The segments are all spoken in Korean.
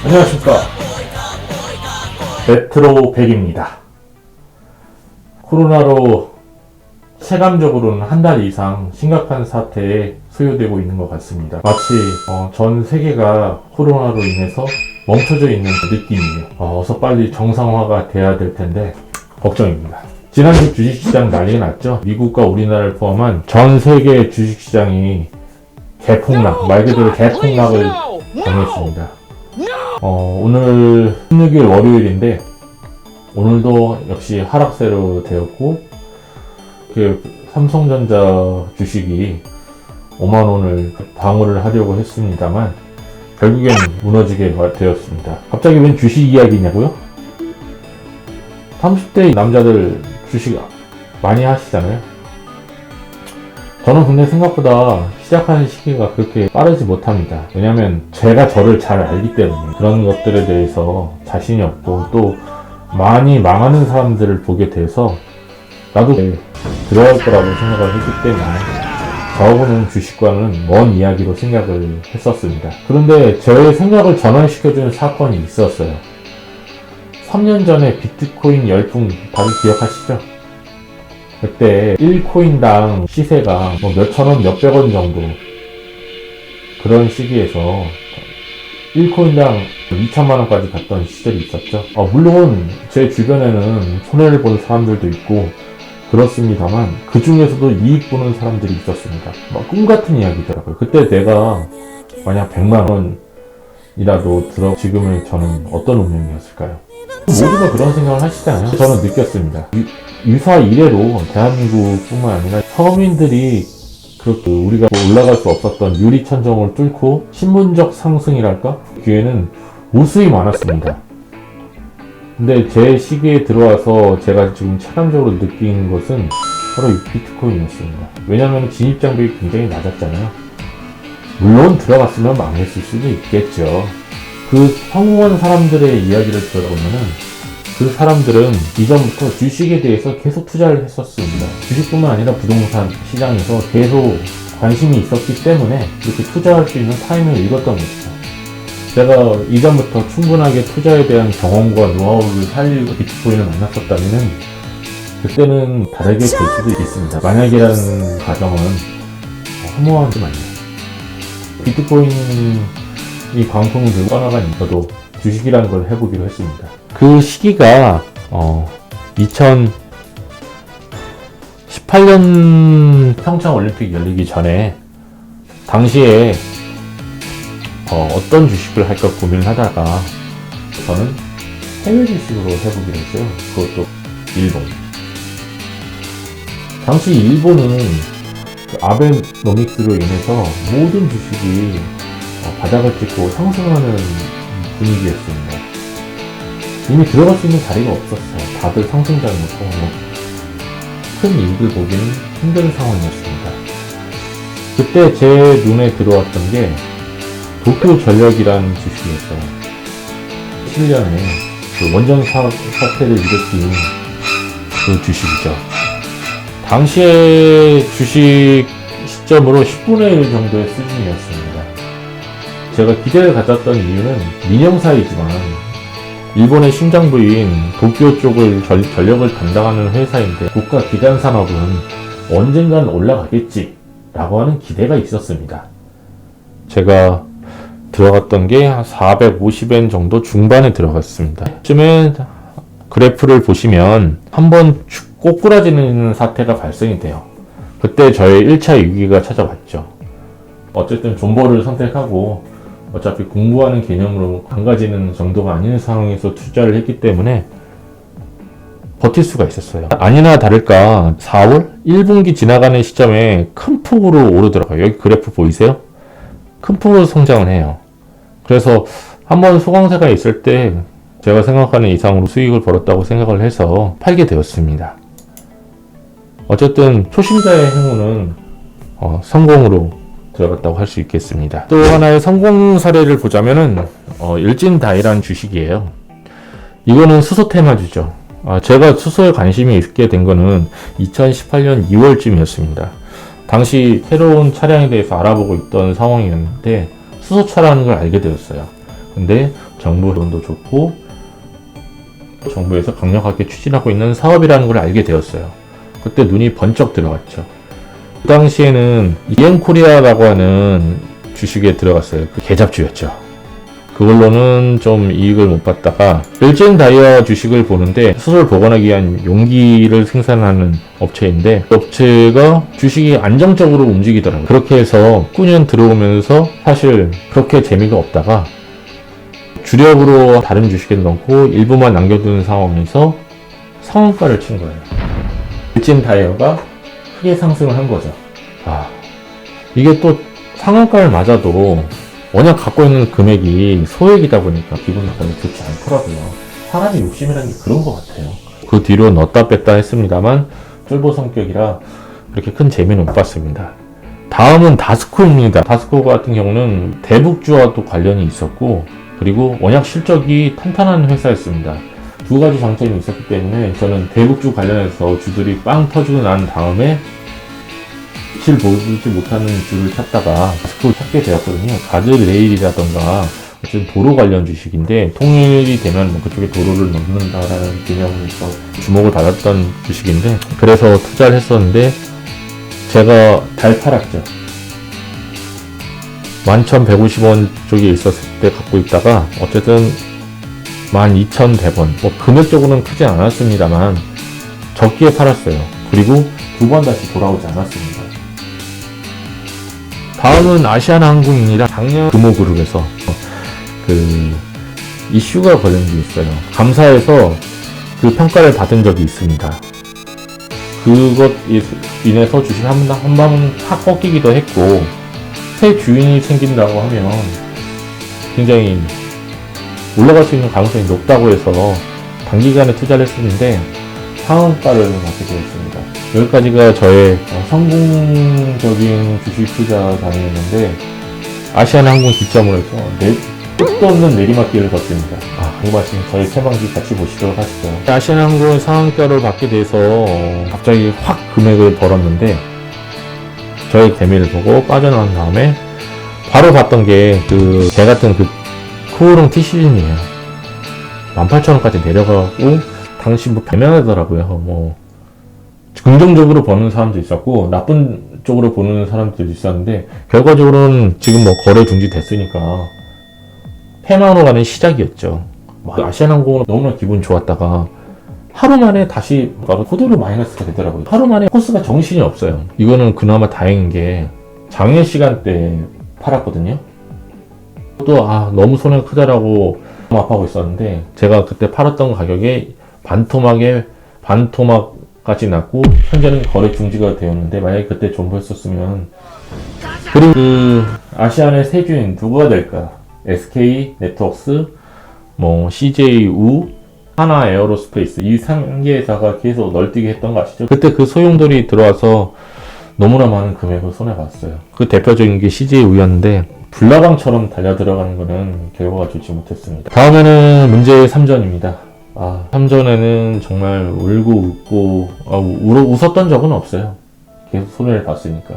안녕하십니까. 메트로100입니다. 코로나로 체감적으로는 한 달 이상 심각한 사태에 소요되고 있는 것 같습니다. 마치 전 세계가 코로나로 인해서 멈춰져 있는 느낌이에요. 어서 빨리 정상화가 돼야 될 텐데 걱정입니다. 지난주 주식시장 난리가 났죠. 미국과 우리나라를 포함한 전 세계 주식시장이 대폭락, 말 그대로 대폭락을 당했습니다. 오늘 16일 월요일인데 오늘도 역시 하락세로 되었고 삼성전자 주식이 5만원을 방어를 하려고 했습니다만 결국엔 무너지게 되었습니다. 갑자기 웬 주식 이야기냐고요? 30대 남자들 주식 많이 하시잖아요. 저는 근데 생각보다 시작하는 시기가 그렇게 빠르지 못합니다. 왜냐면 제가 저를 잘 알기 때문에 그런 것들에 대해서 자신이 없고 또 많이 망하는 사람들을 보게 돼서 나도 들어갈 거라고 생각을 했기 때문에 저하고는 주식과는 먼 이야기로 생각을 했었습니다. 그런데 제 생각을 전환시켜주는 사건이 있었어요. 3년 전에 비트코인 열풍 다들 기억하시죠? 그때 1코인당 시세가 몇천원, 몇백원 정도 그런 시기에서 1코인당 2천만원까지 갔던 시절이 있었죠. 물론 제 주변에는 손해를 보는 사람들도 있고 그렇습니다만 그 중에서도 이익 보는 사람들이 있었습니다. 꿈같은 이야기더라고요. 그때 내가 만약 100만원이라도 들어 지금의 저는 어떤 운명이었을까요? 모두가 그런 생각을 하시잖아요. 저는 느꼈습니다. 유사 이래로 대한민국뿐만 아니라 서민들이 그렇게 우리가 올라갈 수 없었던 유리천정을 뚫고 신분적 상승이랄까? 기회는 무수히 많았습니다. 근데 제 시기에 들어와서 제가 지금 체감적으로 느낀 것은 바로 이 비트코인이었습니다. 왜냐하면 진입장벽이 굉장히 낮았잖아요. 물론 들어갔으면 망했을 수도 있겠죠. 그 성공한 사람들의 이야기를 들어보면은 그 사람들은 이전부터 주식에 대해서 계속 투자를 했었습니다. 주식뿐만 아니라 부동산 시장에서 계속 관심이 있었기 때문에 이렇게 투자할 수 있는 타이밍을 읽었던 것이죠. 제가 이전부터 충분하게 투자에 대한 경험과 노하우를 살리고 비트코인을 만났었다면 그때는 다르게 될 수도 있습니다. 만약이라는 가정은 허무한 게 많네요. 비트코인이 광풍을 들고 떠나간 저도 주식이라는 걸 해보기로 했습니다. 그 시기가 2018년 평창올림픽 열리기 전에 당시에 어떤 주식을 할까 고민을 하다가 저는 해외 주식으로 해보기로 했어요. 그것도 일본. 당시 일본은 아베노믹스로 인해서 모든 주식이 바닥을 찍고 상승하는 분위기였습니다. 이미 들어갈 수 있는 자리가 없었어요. 다들 상승장이었고 큰 이익을 보기는 힘든 상황이었습니다. 그때 제 눈에 들어왔던 게 도쿄전력이라는 주식이었어요. 7년에 그 원전 사태를 일으킨 그 주식이죠. 당시의 주식 시점으로 10분의 1 정도의 수준이었습니다. 제가 기대를 가졌던 이유는 민영사이지만 일본의 심장부인 도쿄 쪽을 전력을 담당하는 회사인데 국가 기반 산업은 언젠간 올라가겠지 라고 하는 기대가 있었습니다. 제가 들어갔던 게 한 450엔 정도 중반에 들어갔습니다. 쯤에 그래프를 보시면 한번 꼬꾸라지는 사태가 발생이 돼요. 그때 저의 1차 위기가 찾아왔죠. 어쨌든 존버를 선택하고 어차피 공부하는 개념으로 망가지는 정도가 아닌 상황에서 투자를 했기 때문에 버틸 수가 있었어요. 아니나 다를까 4월 1분기 지나가는 시점에 큰 폭으로 오르더라고요. 여기 그래프 보이세요? 큰 폭으로 성장을 해요. 그래서 한번 소강세가 있을 때 제가 생각하는 이상으로 수익을 벌었다고 생각을 해서 팔게 되었습니다. 어쨌든 초심자의 행운은 성공으로 들어갔다고 할 수 있겠습니다. 또 하나의 성공 사례를 보자면은 일진다이라는 주식이에요. 이거는 수소 테마주죠. 제가 수소에 관심이 있게 된 거는 2018년 2월쯤이었습니다. 당시 새로운 차량에 대해서 알아보고 있던 상황이었는데 수소차라는 걸 알게 되었어요. 근데 정부 돈도 좋고 정부에서 강력하게 추진하고 있는 사업이라는 걸 알게 되었어요. 그때 눈이 번쩍 들어갔죠. 그 당시에는 EM코리아라고 하는 주식에 들어갔어요. 그 개잡주였죠. 그걸로는 좀 이익을 못 받다가 일진 다이아 주식을 보는데 수소를 보관하기 위한 용기를 생산하는 업체인데 그 업체가 주식이 안정적으로 움직이더라고요. 그렇게 해서 9년 들어오면서 사실 그렇게 재미가 없다가 주력으로 다른 주식에 넣고 일부만 남겨두는 상황에서 상한가를 친 거예요. 일진 다이아가 크게 상승을 한 거죠. 이게 또 상한가를 맞아도 워낙 갖고 있는 금액이 소액이다 보니까 기분이 별로 좋지 않더라고요. 사람이 욕심이라는 게 그런 것 같아요. 그 뒤로 넣었다 뺐다 했습니다만 쫄보 성격이라 그렇게 큰 재미는 못 봤습니다. 다음은 다스코입니다. 다스코 같은 경우는 대북주와도 관련이 있었고 그리고 워낙 실적이 탄탄한 회사였습니다. 두 가지 장점이 있었기 때문에 저는 대북주 관련해서 주들이 빵 터지고 난 다음에 빛을 보지 못하는 주를 찾다가 다스코를 찾게 되었거든요. 가즈레일이라던가 어쨌든 도로 관련 주식인데 통일이 되면 뭐 그쪽에 도로를 넣는다라는 개념에서 주목을 받았던 주식인데 그래서 투자를 했었는데 제가 잘 팔았죠. 11,150원 쪽에 있었을 때 갖고 있다가 어쨌든 12,100원 뭐 금액적으로는 크지 않았습니다만 적게 팔았어요. 그리고 두 번 다시 돌아오지 않았습니다. 다음은 아시아나항공입니다. 작년 금호그룹에서 그 이슈가 걸린 게 있어요. 감사에서 그 평가를 받은 적이 있습니다. 그것 인해서 주식 한 방은 확 꺾이기도 했고 새 주인이 생긴다고 하면 굉장히 올라갈 수 있는 가능성이 높다고 해서 단기간에 투자를 했었는데 상한가를 맞게 되었습니다. 여기까지가 저의 성공적인 주식 투자 다니였는데 아시아나항공 기점으로 해서 끝도 없는 내리막길을 걷습니다. 이 말씀 저희 세방지 같이 보시도록 하시죠. 아시아나항공의 상한가를 받게 돼서 갑자기 확 금액을 벌었는데 저의 재미를 보고 빠져나온 다음에 바로 봤던 게 그 개 같은 그 코오롱 T시즌이에요. 18,000원까지 내려가고 당시 뭐 배면하더라고요. 뭐 긍정적으로 보는 사람도 있었고 나쁜 쪽으로 보는 사람들도 있었는데 결과적으로는 지금 뭐 거래 중지됐으니까 패망으로 가는 시작이었죠. 아시아나항공은 너무나 기분 좋았다가 하루 만에 다시 고도로 마이너스가 되더라고요. 하루 만에 코스가 정신이 없어요. 이거는 그나마 다행인 게 장외 시간대에 팔았거든요. 또 너무 손해가 크다라고 아파하고 있었는데 제가 그때 팔았던 가격에 반토막까지 났고 현재는 거래 중지가 되었는데 만약에 그때 존버했었으면 그리고 그 아시안의 세 주인 누구가 될까? SK 네트워크스, 뭐 CJ 우, 하나 에어로스페이스 이 3개 회사가 계속 널뛰기 했던 거 아시죠? 그때 그 소용돌이 들어와서 너무나 많은 금액을 손해봤어요. 그 대표적인 게 CJ 우였는데 불나방처럼 달려들어가는 거는 결과가 좋지 못했습니다. 다음에는 문제의 3전입니다. 3전에는 정말 울고 웃고 웃었던 적은 없어요. 계속 손해를 봤으니까.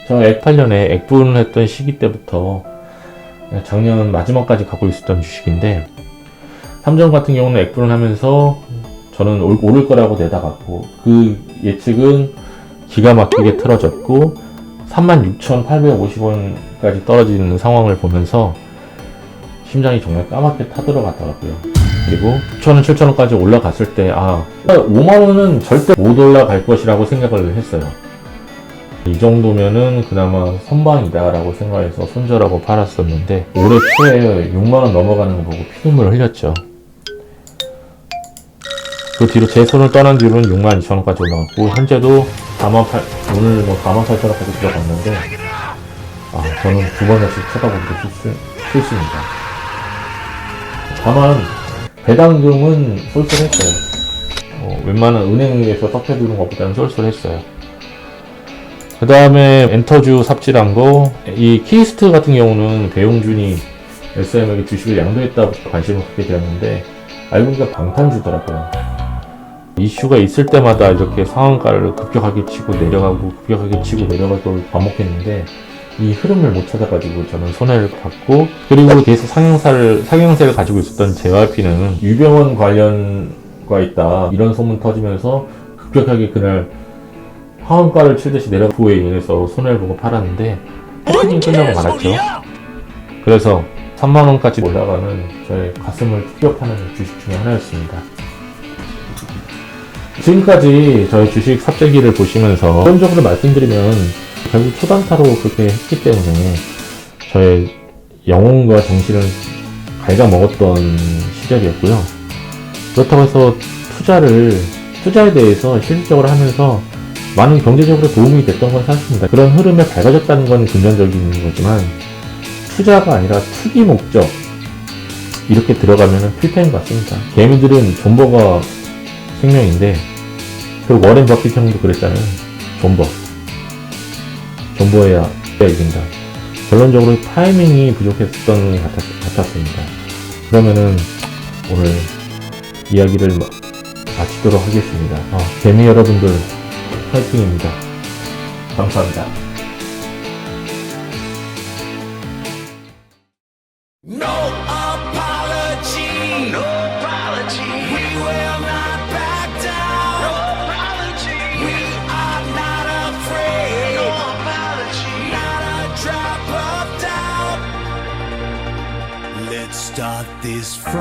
제가 8년에 액분을 했던 시기 때부터 작년 마지막까지 갖고 있었던 주식인데 3전 같은 경우는 액분을 하면서 저는 오를 거라고 내다봤고 그 예측은 기가 막히게 틀어졌고 36,850원까지 떨어지는 상황을 보면서 심장이 정말 까맣게 타들어가더라고요. 그리고 6,000원, 7,000원까지 올라갔을 때 5만원은 절대 못 올라갈 것이라고 생각을 했어요. 이 정도면은 그나마 선방이다 라고 생각해서 손절하고 팔았었는데 올해 초에 6만원 넘어가는 거 보고 피눈물을 흘렸죠. 그 뒤로 제 손을 떠난 뒤로는 62,000원까지 올라갔고 현재도 오늘 48,000원까지 들어갔는데 저는 두 번 다시 쳐다보기도 싫습니다. 다만 배당금은 쏠쏠했어요. 웬만한 은행에서 섭해두는 것보다는 쏠쏠했어요. 그 다음에 엔터주 삽질한 거, 이 키스트 같은 경우는 배용준이 SM에게 주식을 양도했다고 관심을 갖게 되었는데 알고 보니까 방탄주더라고요. 이슈가 있을 때마다 이렇게 상한가를 급격하게 치고 내려가고 급격하게 치고 내려가고 반복했는데 이 흐름을 못 찾아가지고 저는 손해를 봤고, 그리고 계속 상향세를 가지고 있었던 JYP는 유병원 관련과 있다 이런 소문 터지면서 급격하게 그날 하한가를 치듯이 내려간 후에 인해서 손해를 보고 팔았는데 패닝 끝나고 말았죠. 그래서 3만원까지 올라가는 저의 가슴을 뛰어파는 주식 중에 하나였습니다. 지금까지 저희 주식 삽재기를 보시면서 기본적으로 말씀드리면 결국 초단타로 그렇게 했기 때문에 저의 영혼과 정신을 갉아먹었던 시절이었고요. 그렇다고 해서 투자에 대해서 실질적으로 하면서 많은 경제적으로 도움이 됐던 건 사실입니다. 그런 흐름에 밝아졌다는 건 긍정적인 거지만 투자가 아니라 투기 목적 이렇게 들어가면 필패인 것 같습니다. 개미들은 존버가 생명인데 그 워렌 버핏 형도 그랬잖아요. 존버해야 이긴다. 결론적으로 타이밍이 부족했던 것 같았습니다. 그러면은 오늘 이야기를 마치도록 하겠습니다. 개미 여러분들 파이팅입니다. 감사합니다. No apology, no apology. We will not back down. No apology. We are not afraid. No apology. Not a drop of doubt. Let's start this from